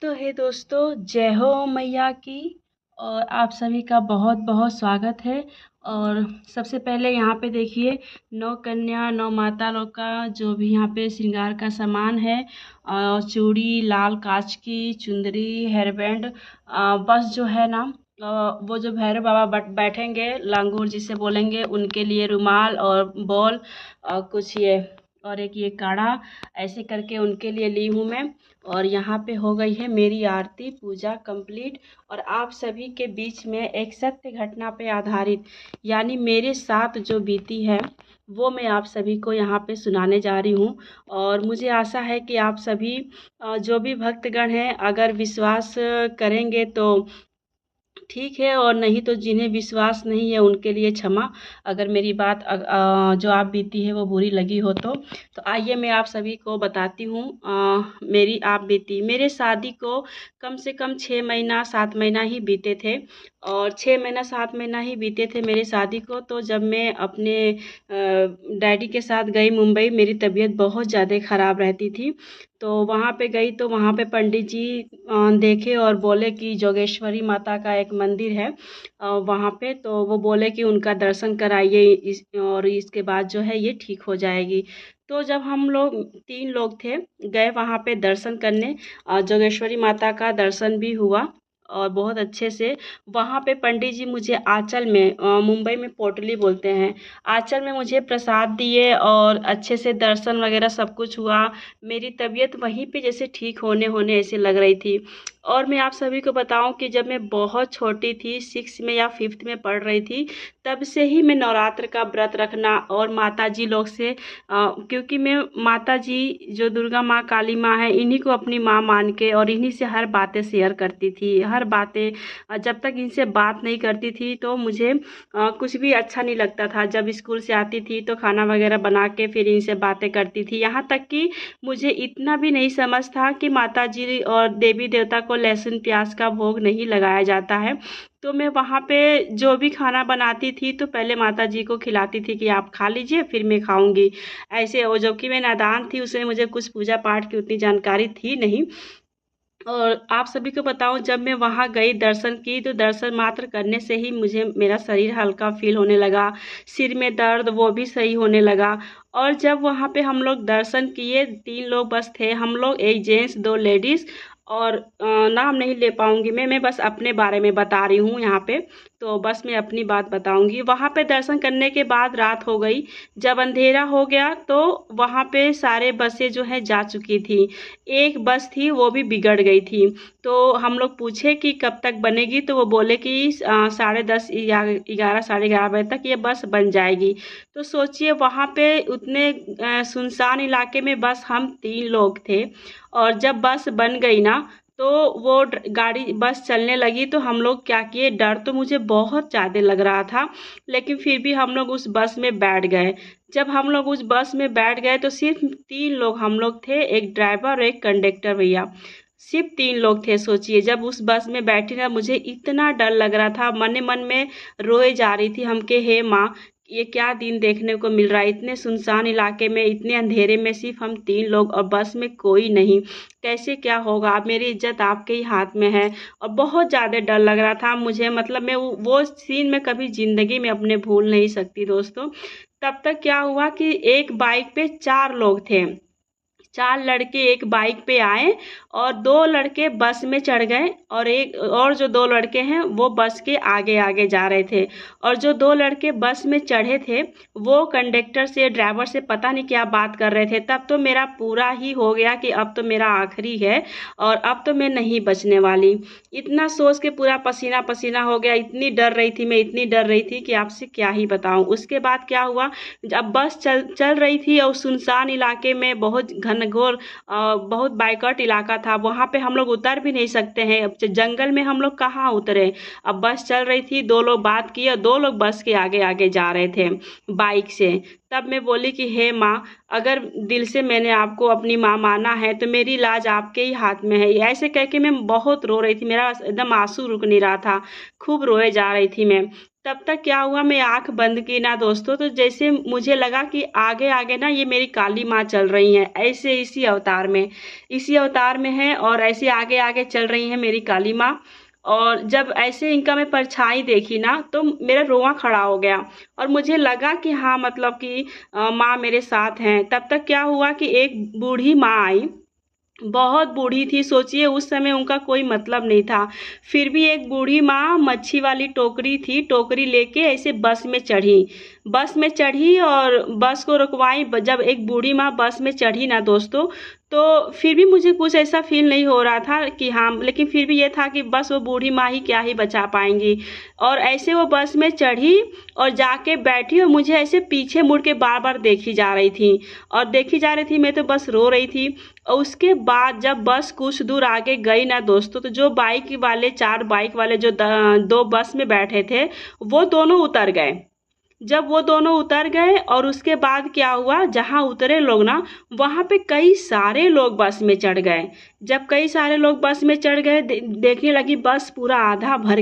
तो हे दोस्तों, जय हो मैया की। और आप सभी का बहुत बहुत स्वागत है। और सबसे पहले यहाँ पे देखिए, नौ कन्या नौ माता लोग का जो भी यहाँ पे श्रृंगार का सामान है। चूड़ी, लाल कांच की चुंदरी, हेयर बैंड। बस जो है ना, वो जो भैरव बाबा बैठेंगे, लांगूर जिसे बोलेंगे, उनके लिए रुमाल और बॉल, कुछ ये और एक ये काढ़ा, ऐसे करके उनके लिए ली हूँ मैं। और यहाँ पे हो गई है मेरी आरती पूजा कंप्लीट। और आप सभी के बीच में एक सत्य घटना पे आधारित, यानी मेरे साथ जो बीती है, वो मैं आप सभी को यहाँ पे सुनाने जा रही हूँ। और मुझे आशा है कि आप सभी जो भी भक्तगण हैं, अगर विश्वास करेंगे तो ठीक है, और नहीं तो जिन्हें विश्वास नहीं है उनके लिए क्षमा, अगर मेरी बात जो आप बीती है वो बुरी लगी हो तो आइए मैं आप सभी को बताती हूँ। मेरी आप बीती, मेरे शादी को कम से कम 6 महीना 7 महीना ही बीते थे। और 6 महीना 7 महीना ही बीते थे मेरे शादी को। तो जब मैं अपने डैडी के साथ गई मुंबई, मेरी तबीयत बहुत ज़्यादा ख़राब रहती थी। तो वहाँ पे गई तो वहाँ पे पंडित जी देखे और बोले कि जोगेश्वरी माता का एक मंदिर है वहाँ पे, तो वो बोले कि उनका दर्शन कराइए और इसके बाद जो है ये ठीक हो जाएगी। तो जब हम लोग 3 लोग थे, गए वहाँ पे दर्शन करने, जोगेश्वरी माता का दर्शन भी हुआ और बहुत अच्छे से। वहाँ पे पंडित जी मुझे आंचल में, मुंबई में पोटली बोलते हैं, आंचल में मुझे प्रसाद दिए और अच्छे से दर्शन वगैरह सब कुछ हुआ। मेरी तबीयत वहीं पे जैसे ठीक होने होने ऐसे लग रही थी। और मैं आप सभी को बताऊं कि जब मैं बहुत छोटी थी, 6 में या 5th में पढ़ रही थी, तब से ही मैं नवरात्र का व्रत रखना और माता जी लोग से, क्योंकि मैं माता जी जो दुर्गा माँ काली माँ है, इन्हीं को अपनी माँ मान के और इन्हीं से हर बातें शेयर करती थी, हर बातें। जब तक इनसे बात नहीं करती थी तो मुझे कुछ भी अच्छा नहीं लगता था। जब स्कूल से आती थी तो खाना वगैरह बना के फिर इनसे बातें करती थी। यहाँ तक कि मुझे इतना भी नहीं समझ था कि माता जी और देवी देवता को लहसुन प्याज का भोग नहीं लगाया जाता है। तो मैं वहाँ पे जो भी खाना बनाती थी तो पहले माता जी को खिलाती थी कि आप खा लीजिए फिर मैं खाऊंगी। ऐसे, और जो कि मैं नादान थी, उसमें मुझे कुछ पूजा पाठ की उतनी जानकारी थी नहीं। और आप सभी को बताऊं, जब मैं वहां गई दर्शन की तो दर्शन मात्र करने से ही मुझे मेरा शरीर हल्का फील होने लगा, सिर में दर्द वो भी सही होने लगा। और जब वहां पे हम लोग दर्शन किए, 3 लोग बस थे हम लोग, एक जेंट्स 2 लेडीज। और नाम नहीं ले पाऊंगी मैं बस अपने बारे में बता रही हूँ यहाँ पे। तो बस मैं अपनी बात बताऊंगी। वहां पे दर्शन करने के बाद रात हो गई। जब अंधेरा हो गया तो वहां पे सारे बसें जो है जा चुकी थी। एक बस थी वो भी बिगड़ गई थी। तो हम लोग पूछे कि कब तक बनेगी, तो वो बोले कि 10:30 या 11 11:30 बजे तक ये बस बन जाएगी। तो सोचिए, वहाँ पे उतने सुनसान इलाके में बस हम 3 लोग थे। और जब बस बन गई ना, तो वो गाड़ी बस चलने लगी तो हम लोग क्या किए, डर तो मुझे बहुत ज़्यादा लग रहा था, लेकिन फिर भी हम लोग उस बस में बैठ गए। जब हम लोग उस बस में बैठ गए तो सिर्फ 3 लोग हम लोग थे, एक ड्राइवर और एक कंडक्टर भैया, सिर्फ 3 लोग थे। सोचिए, जब उस बस में बैठी ना, मुझे इतना डर लग रहा था, मन मन में रोए जा रही थी हम के, हे माँ ये क्या दिन देखने को मिल रहा है, इतने सुनसान इलाके में, इतने अंधेरे में, सिर्फ हम 3 लोग और बस में कोई नहीं, कैसे क्या होगा। अब मेरी इज्जत आपके ही हाथ में है। और बहुत ज़्यादा डर लग रहा था मुझे, मतलब मैं वो सीन में कभी ज़िंदगी में अपने भूल नहीं सकती दोस्तों। तब तक क्या हुआ कि एक बाइक पे 4 लोग थे, 4 लड़के एक बाइक पे आए और 2 लड़के बस में चढ़ गए, और एक और जो 2 लड़के हैं वो बस के आगे आगे जा रहे थे। और जो 2 लड़के बस में चढ़े थे, वो कंडक्टर से, ड्राइवर से पता नहीं क्या बात कर रहे थे। तब तो मेरा पूरा ही हो गया कि अब तो मेरा आखिरी है और अब तो मैं नहीं बचने वाली। इतना सोच के पूरा पसीना पसीना हो गया, इतनी डर रही थी मैं, इतनी डर रही थी कि आपसे क्या ही बताऊं। उसके बाद क्या हुआ, जब बस चल चल रही थी और सुनसान इलाके में, बहुत घनघोर बहुत बाइकआउट इलाका था, वहाँ पे हम लोग उतर भी नहीं सकते हैं। अब जंगल में हम लोग कहाँ उतरे। अब बस चल रही थी, 2 लोग बात किए और 2 लोग बस के आगे आगे जा रहे थे बाइक से। तब मैं बोली कि हे माँ, अगर दिल से मैंने आपको अपनी माँ माना है तो मेरी लाज आपके ही हाथ में है। ऐसे कह के मैं बहुत रो रही थी, मेरा एकदम आंसू रुक नहीं रहा था, खूब रोए जा रही थी मैं। तब तक क्या हुआ, मैं आँख बंद की ना दोस्तों, तो जैसे मुझे लगा कि आगे आगे ना ये मेरी काली माँ चल रही हैं, ऐसे इसी अवतार में है और ऐसे आगे आगे चल रही हैं मेरी काली माँ। और जब ऐसे इनका मैं परछाई देखी ना, तो मेरा रोआ खड़ा हो गया और मुझे लगा कि हाँ मतलब कि माँ मेरे साथ हैं। तब तक क्या हुआ कि एक बूढ़ी माँ आई, बहुत बूढ़ी थी, सोचिए उस समय उनका कोई मतलब नहीं था। फिर भी एक बूढ़ी माँ, मच्छी वाली टोकरी थी, टोकरी लेके ऐसे बस में चढ़ी और बस को रुकवाई। जब एक बूढ़ी माँ बस में चढ़ी ना दोस्तों, तो फिर भी मुझे कुछ ऐसा फील नहीं हो रहा था कि हाँ, लेकिन फिर भी ये था कि बस वो बूढ़ी माँ ही क्या ही बचा पाएंगी। और ऐसे वो बस में चढ़ी और जाके बैठी और मुझे ऐसे पीछे मुड़ के बार बार देखी जा रही थी और देखी जा रही थी, मैं तो बस रो रही थी। और उसके बाद जब बस कुछ दूर आगे गई ना दोस्तों, तो जो बाइक वाले, 4 बाइक वाले जो 2 बस में बैठे थे, वो दोनों उतर गए। जब वो दोनों उतर गए और उसके बाद क्या हुआ, जहाँ उतरे लोग ना, वहाँ पे कई सारे लोग बस में चढ़ गए। जब कई सारे लोग बस में चढ़ गए, देखने लगी बस पूरा आधा भर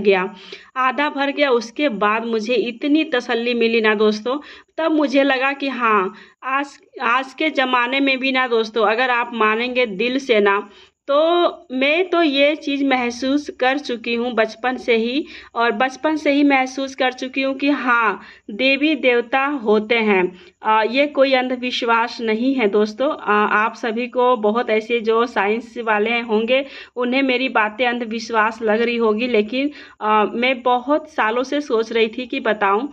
गया। उसके बाद मुझे इतनी तसल्ली मिली ना दोस्तों, तब मुझे लगा कि हाँ, आज आज के ज़माने में भी ना दोस्तों, अगर आप मानेंगे दिल से ना, तो मैं तो ये चीज़ महसूस कर चुकी हूँ बचपन से ही, और बचपन से ही महसूस कर चुकी हूँ कि हाँ, देवी देवता होते हैं। ये कोई अंधविश्वास नहीं है दोस्तों। आप सभी को बहुत ऐसे जो साइंस वाले होंगे, उन्हें मेरी बातें अंधविश्वास लग रही होगी, लेकिन मैं बहुत सालों से सोच रही थी कि बताऊं।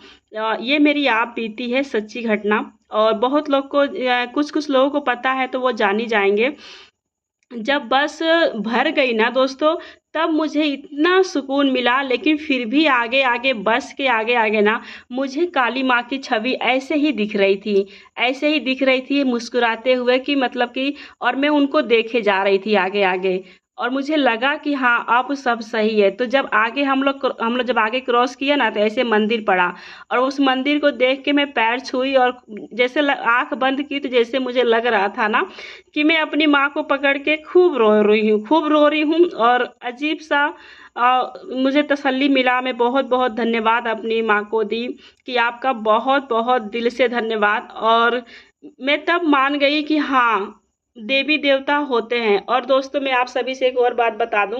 ये मेरी आप बीती है सच्ची घटना, और बहुत लोग को, कुछ कुछ लोगों को पता है तो वो जान ही जाएंगे। जब बस भर गई ना दोस्तों, तब मुझे इतना सुकून मिला, लेकिन फिर भी आगे आगे, बस के आगे आगे ना, मुझे काली माँ की छवि ऐसे ही दिख रही थी मुस्कुराते हुए, कि मतलब कि, और मैं उनको देखे जा रही थी आगे आगे। और मुझे लगा कि हाँ, अब सब सही है। तो जब आगे हम लोग जब आगे क्रॉस किया ना, तो ऐसे मंदिर पड़ा और उस मंदिर को देख के मैं पैर छुई और जैसे आंख बंद की, तो जैसे मुझे लग रहा था ना कि मैं अपनी माँ को पकड़ के खूब रो रही हूँ। और अजीब सा मुझे तसल्ली मिला। मैं बहुत बहुत धन्यवाद अपनी माँ को दी कि आपका बहुत बहुत दिल से धन्यवाद। और मैं तब मान गई कि हाँ, देवी देवता होते हैं। और दोस्तों, मैं आप सभी से एक और बात बता दूं,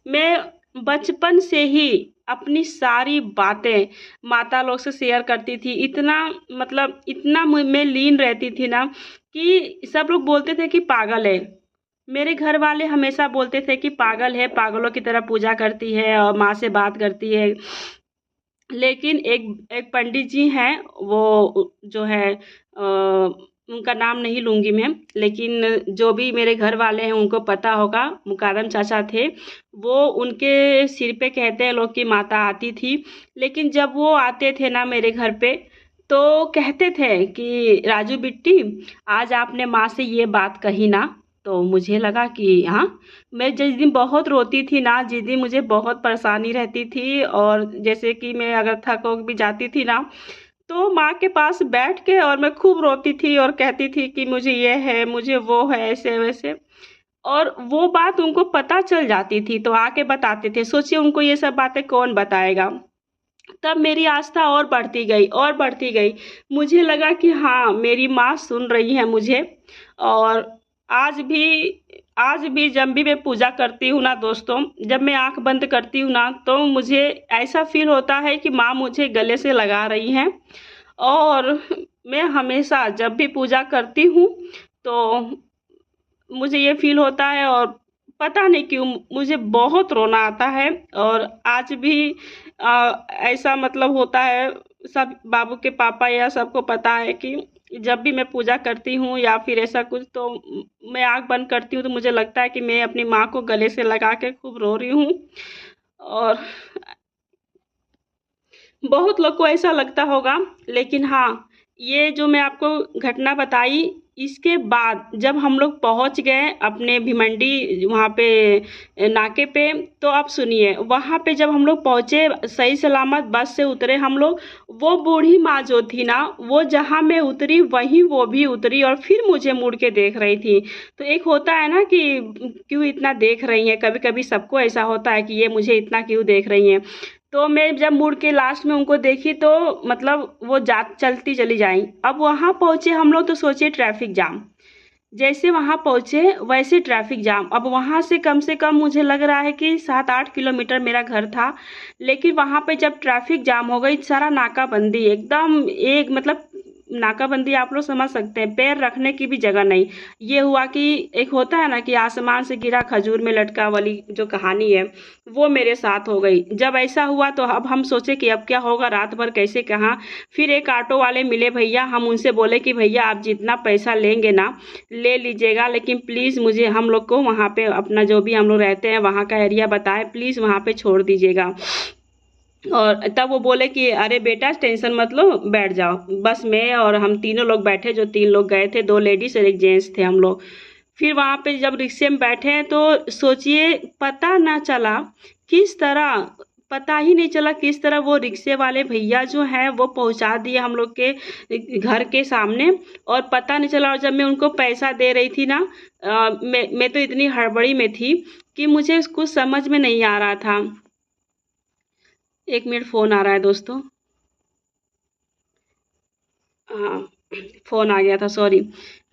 मैं बचपन से ही अपनी सारी बातें माता लोग से शेयर करती थी। इतना मतलब इतना मैं लीन रहती थी ना, कि सब लोग बोलते थे कि पागल है। मेरे घर वाले हमेशा बोलते थे कि पागल है, पागलों की तरह पूजा करती है और माँ से बात करती है। लेकिन एक एक पंडित जी हैं, वो जो है, उनका नाम नहीं लूँगी मैं, लेकिन जो भी मेरे घर वाले हैं उनको पता होगा, मुकादम चाचा थे। वो, उनके सिर पे कहते हैं लोग कि माता आती थी। लेकिन जब वो आते थे ना मेरे घर पे, तो कहते थे कि राजू बिट्टी, आज आपने माँ से ये बात कही ना। तो मुझे लगा कि हाँ, मैं जिस दिन बहुत रोती थी ना, जिस दिन मुझे बहुत परेशानी रहती थी, और जैसे कि मैं अगर थक हो भी जाती थी ना, तो माँ के पास बैठ के और मैं खूब रोती थी और कहती थी कि मुझे ये है, मुझे वो है, ऐसे वैसे। और वो बात उनको पता चल जाती थी तो आके बताते थे। सोचिए, उनको ये सब बातें कौन बताएगा। तब मेरी आस्था और बढ़ती गई। मुझे लगा कि हाँ, मेरी माँ सुन रही है मुझे। और आज भी आज भी जब भी मैं पूजा करती हूँ ना दोस्तों, जब मैं आँख बंद करती हूँ ना, तो मुझे ऐसा फील होता है कि माँ मुझे गले से लगा रही हैं। और मैं हमेशा जब भी पूजा करती हूँ, तो मुझे ये फील होता है, और पता नहीं क्यों मुझे बहुत रोना आता है। और आज भी ऐसा मतलब होता है, सब बाबू के पापा या सबको पता है कि जब भी मैं पूजा करती हूँ या फिर ऐसा कुछ, तो मैं आँख बंद करती हूँ, तो मुझे लगता है कि मैं अपनी माँ को गले से लगा के खूब रो रही हूँ। और बहुत लोग को ऐसा लगता होगा, लेकिन हाँ, ये जो मैं आपको घटना बताई, इसके बाद जब हम लोग पहुँच गए अपने भिमंडी वहाँ पे नाके पे, तो आप सुनिए, वहाँ पे जब हम लोग पहुँचे सही सलामत, बस से उतरे हम लोग, वो बूढ़ी माँ जो थी ना, वो जहाँ मैं उतरी वहीं वो भी उतरी और फिर मुझे मुड़ के देख रही थी। तो एक होता है ना कि क्यों इतना देख रही हैं, कभी कभी सबको ऐसा होता है कि ये मुझे इतना क्यों देख रही हैं। तो मैं जब मुड़ के लास्ट में उनको देखी तो मतलब वो जा चलती चली जाई। अब वहाँ पहुँचे हम लोग तो सोचिए ट्रैफिक जाम। जैसे वहाँ पहुँचे वैसे ट्रैफिक जाम। अब वहाँ से कम मुझे लग रहा है कि 7-8 किलोमीटर मेरा घर था। लेकिन वहाँ पे जब ट्रैफिक जाम हो गई, सारा नाकाबंदी एकदम एक मतलब नाकाबंदी आप लोग समझ सकते हैं, पैर रखने की भी जगह नहीं। ये हुआ कि एक होता है ना कि आसमान से गिरा खजूर में लटका वाली जो कहानी है, वो मेरे साथ हो गई। जब ऐसा हुआ तो अब हम सोचे कि अब क्या होगा, रात भर कैसे कहाँ। फिर एक ऑटो वाले मिले भैया, हम उनसे बोले कि भैया आप जितना पैसा लेंगे ना ले लीजिएगा, लेकिन प्लीज़ मुझे हम लोग को वहाँ पे अपना जो भी हम लोग रहते हैं वहाँ का एरिया बताएं, प्लीज़ वहाँ पे छोड़ दीजिएगा। और तब वो बोले कि अरे बेटा टेंशन मत लो, बैठ जाओ। बस मैं और हम तीनों लोग बैठे, जो 3 लोग गए थे, 2 लेडीज़ और 1 जेंट्स थे हम लोग। फिर वहाँ पे जब रिक्शे में बैठे तो सोचिए पता ना चला किस तरह, पता ही नहीं चला किस तरह वो रिक्शे वाले भैया जो हैं वो पहुँचा दिए हम लोग के घर के सामने। और पता नहीं चला, और जब मैं उनको पैसा दे रही थी ना, मैं तो इतनी हड़बड़ी में थी कि मुझे कुछ समझ में नहीं आ रहा था। 1 मिनट फ़ोन आ रहा है दोस्तों। हाँ, फ़ोन आ गया था, सॉरी।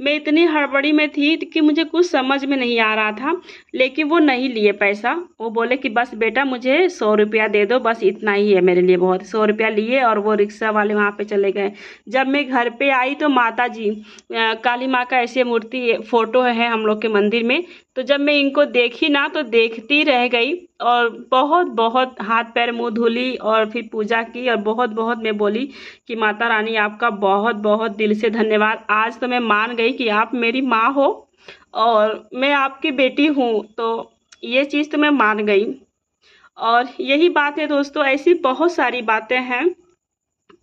मैं इतनी हड़बड़ी में थी कि मुझे कुछ समझ में नहीं आ रहा था, लेकिन वो नहीं लिए पैसा। वो बोले कि बस बेटा मुझे 100 रुपया दे दो, बस इतना ही है मेरे लिए बहुत। 100 रुपया लिए और वो रिक्शा वाले वहाँ पे चले गए। जब मैं घर पे आई तो माता जी काली माँ का ऐसे मूर्ति फ़ोटो है हम लोग के मंदिर में, तो जब मैं इनको देखी ना तो देखती रह गई। और बहुत-बहुत हाथ पैर मुँह धुली और फिर पूजा की और बहुत-बहुत मैं बोली कि माता रानी आपका बहुत-बहुत दिल से धन्यवाद। आज तो मैं मान गई कि आप मेरी माँ हो और मैं आपकी बेटी हूँ, तो ये चीज़ तो मैं मान गई। और यही बात है दोस्तों, ऐसी बहुत सारी बातें हैं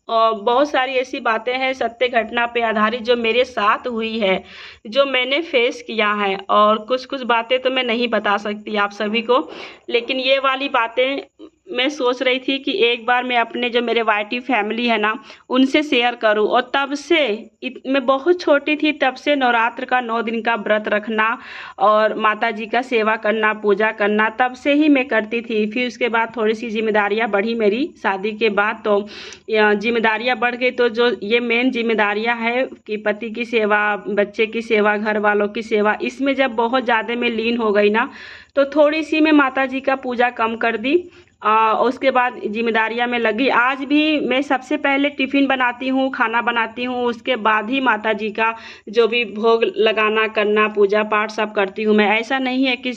और बहुत सारी ऐसी बातें हैं सत्य घटना पे आधारित जो मेरे साथ हुई है, जो मैंने फेस किया है। और कुछ-कुछ बातें तो मैं नहीं बता सकती आप सभी को, लेकिन ये वाली बातें मैं सोच रही थी कि एक बार मैं अपने जो मेरे वाइटी फैमिली है ना, उनसे शेयर करूँ। और तब से मैं बहुत छोटी थी तब से नवरात्र का 9 दिन का व्रत रखना और माता जी का सेवा करना, पूजा करना, तब से ही मैं करती थी। फिर उसके बाद थोड़ी-सी ज़िम्मेदारियाँ बढ़ी मेरी शादी के बाद, तो ज़िम्मेदारियाँ बढ़ गई तो जो ये मेन ज़िम्मेदारियाँ हैं कि पति की सेवा, बच्चे की सेवा, घर वालों की सेवा, इसमें जब बहुत ज़्यादा मैं लीन हो गई ना, तो थोड़ी-सी मैं माता जी का पूजा कम कर दी। उसके बाद ज़िम्मेदारियाँ में लगी। आज भी मैं सबसे पहले टिफ़िन बनाती हूँ, खाना बनाती हूँ, उसके बाद ही माता जी का जो भी भोग लगाना, करना, पूजा पाठ सब करती हूँ मैं। ऐसा नहीं है कि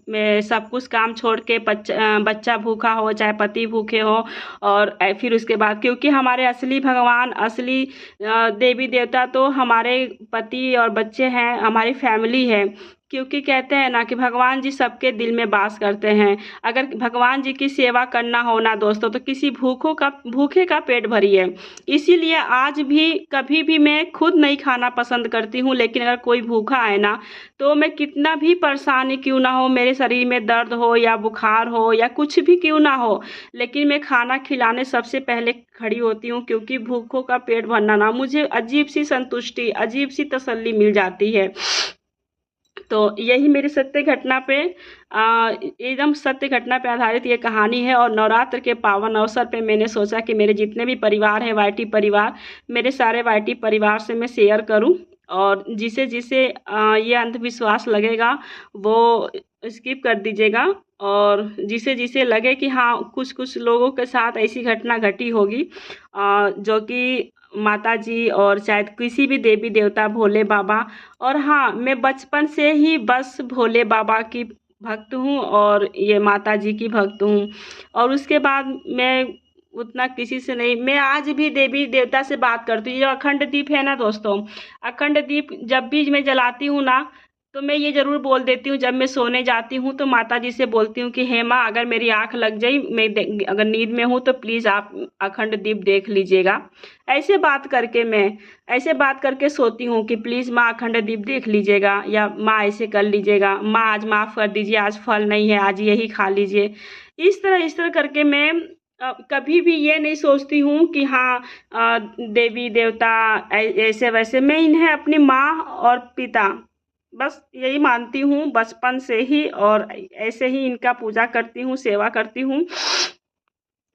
मैं सब कुछ काम छोड़ के बच्चा भूखा हो, चाहे पति भूखे हो और फिर उसके बाद, क्योंकि हमारे असली भगवान, असली देवी देवता तो हमारे पति और बच्चे हैं, हमारी फैमिली है। क्योंकि कहते हैं ना कि भगवान जी सबके दिल में वास करते हैं। अगर भगवान जी की सेवा करना हो ना दोस्तों, तो किसी भूखे का पेट भरिए। इसीलिए आज भी कभी भी मैं खुद नहीं खाना पसंद करती हूँ, लेकिन अगर कोई भूखा है ना, तो मैं कितना भी परेशानी क्यों ना हो, मेरे शरीर में दर्द हो या बुखार हो या कुछ भी क्यों ना हो, लेकिन मैं खाना खिलाने सबसे पहले खड़ी होती हूँ। क्योंकि भूखों का पेट भरना ना, मुझे अजीब सी संतुष्टि, अजीब सी तसल्ली मिल जाती है। तो यही मेरी सत्य घटना पे एकदम सत्य घटना पे आधारित ये कहानी है। और नवरात्र के पावन अवसर पे मैंने सोचा कि मेरे जितने भी परिवार हैं, वाईटी परिवार, मेरे सारे वाईटी परिवार से मैं शेयर करूं। और जिसे जिसे ये अंधविश्वास लगेगा वो स्किप कर दीजिएगा। और जिसे जिसे लगे कि हाँ कुछ कुछ लोगों के साथ ऐसी घटना घटी होगी जो कि माता जी और शायद किसी भी देवी देवता, भोले बाबा, और हाँ मैं बचपन से ही बस भोले बाबा की भक्त हूँ और ये माता जी की भक्त हूँ। और उसके बाद मैं उतना किसी से नहीं, मैं आज भी देवी देवता से बात करती हूँ। ये अखंड दीप है ना दोस्तों, अखंड दीप जब भी मैं जलाती हूँ ना, तो मैं ये ज़रूर बोल देती हूँ, जब मैं सोने जाती हूँ तो माता जी से बोलती हूँ कि हे माँ अगर मेरी आँख लग जाई, मैं अगर नींद में हूँ तो प्लीज़ आप अखंड दीप देख लीजिएगा। ऐसे बात करके सोती हूँ कि प्लीज़ माँ अखंड दीप देख लीजिएगा, या माँ ऐसे कर लीजिएगा, माँ आज माफ़ कर दीजिए, आज फल नहीं है, आज यही खा लीजिए। इस तरह करके मैं कभी भी ये नहीं सोचती हूँ कि हाँ देवी देवता ऐसे वैसे, मैं इन्हें अपनी माँ और पिता बस यही मानती हूँ बचपन से ही, और ऐसे ही इनका पूजा करती हूँ, सेवा करती हूँ।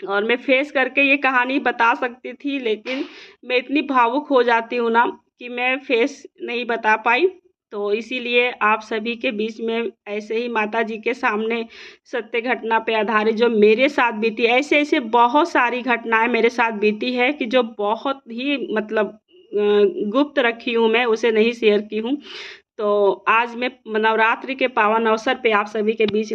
और मैं फेस करके ये कहानी बता सकती थी, लेकिन मैं इतनी भावुक हो जाती हूँ ना कि मैं फेस नहीं बता पाई। तो इसीलिए आप सभी के बीच में ऐसे ही माता जी के सामने सत्य घटना पे आधारित जो मेरे साथ बीती, ऐसे ऐसे बहुत सारी घटनाएं मेरे साथ बीती है कि जो बहुत ही मतलब गुप्त रखी हूँ, मैं उसे नहीं शेयर की हूँ। तो आज मैं नवरात्रि के पावन अवसर पे आप सभी के बीच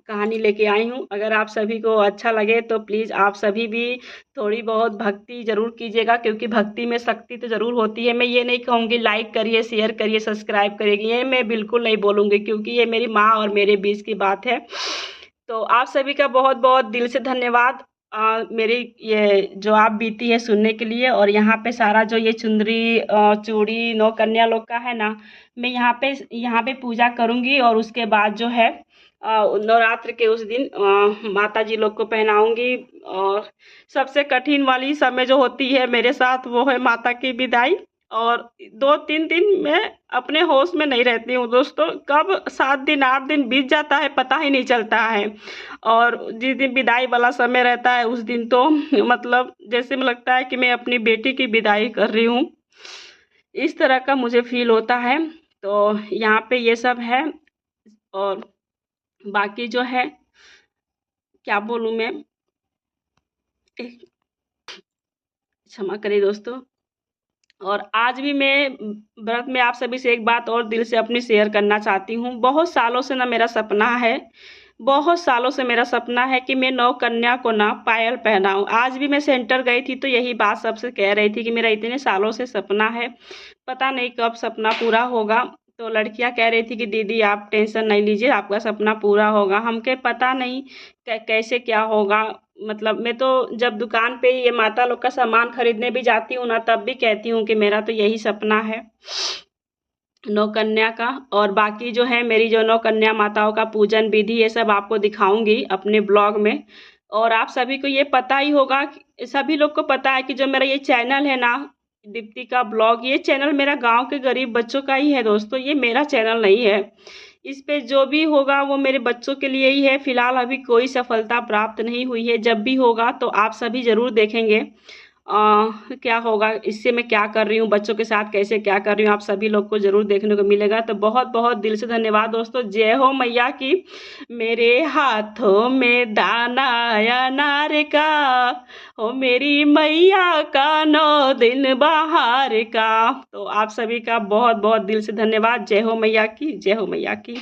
कहानी लेके आई हूँ। अगर आप सभी को अच्छा लगे तो प्लीज़ आप सभी भी थोड़ी बहुत भक्ति ज़रूर कीजिएगा, क्योंकि भक्ति में शक्ति तो ज़रूर होती है। मैं ये नहीं कहूँगी लाइक करिए, शेयर करिए, सब्सक्राइब करिए, ये मैं बिल्कुल नहीं बोलूँगी, क्योंकि ये मेरी माँ और मेरे बीच की बात है। तो आप सभी का बहुत बहुत दिल से धन्यवाद मेरी ये जो आप बीती है सुनने के लिए। और यहाँ पे सारा जो ये चुंदरी चूड़ी नौ कन्या लोग का है ना, मैं यहाँ पे पूजा करूँगी और उसके बाद जो है नवरात्र के उस दिन माता जी लोग को पहनाऊँगी। और सबसे कठिन वाली समय जो होती है मेरे साथ वो है माता की विदाई। और 2-3 दिन मैं अपने होश में नहीं रहती हूँ दोस्तों, कब 7 दिन 8 दिन बीत जाता है पता ही नहीं चलता है। और जिस दिन विदाई वाला समय रहता है उस दिन तो मतलब जैसे में लगता है कि मैं अपनी बेटी की विदाई कर रही हूँ, इस तरह का मुझे फील होता है। तो यहाँ पे ये सब है। और बाकी जो है क्या बोलूँ मैं, क्षमा करिए दोस्तों। और आज भी मैं व्रत में आप सभी से एक बात और दिल से अपनी शेयर करना चाहती हूँ। बहुत सालों से ना मेरा सपना है, बहुत सालों से मेरा सपना है कि मैं नौ कन्या को ना पायल पहनाऊँ। आज भी मैं सेंटर गई थी तो यही बात सबसे कह रही थी कि मेरा इतने सालों से सपना है, पता नहीं कब सपना पूरा होगा। तो लड़कियां कह रही थी कि दीदी आप टेंशन नहीं लीजिए, आपका सपना पूरा होगा। हमके पता नहीं कैसे क्या होगा। मतलब मैं तो जब दुकान पे ये माता लोग का सामान खरीदने भी जाती हूँ ना, तब भी कहती हूँ कि मेरा तो यही सपना है नौ कन्या का। और बाकी जो है मेरी जो नौ कन्या माताओं का पूजन विधि ये सब आपको दिखाऊंगी अपने ब्लॉग में। और आप सभी को ये पता ही होगा, सभी लोग को पता है कि जो मेरा ये चैनल है ना दीप्ति का ब्लॉग, ये चैनल मेरा गांव के गरीब बच्चों का ही है दोस्तों, ये मेरा चैनल नहीं है। इस पे जो भी होगा वो मेरे बच्चों के लिए ही है। फिलहाल अभी कोई सफलता प्राप्त नहीं हुई है, जब भी होगा तो आप सभी ज़रूर देखेंगे क्या होगा, इससे मैं क्या कर रही हूँ, बच्चों के साथ कैसे क्या कर रही हूँ, आप सभी लोग को ज़रूर देखने को मिलेगा। तो बहुत बहुत दिल से धन्यवाद दोस्तों। जय हो मैया की। मेरे हाथों में दाना अनार का, हो मेरी मैया का 9 दिन बाहर का। तो आप सभी का बहुत बहुत दिल से धन्यवाद। जय हो मैया की, जय हो मैया की।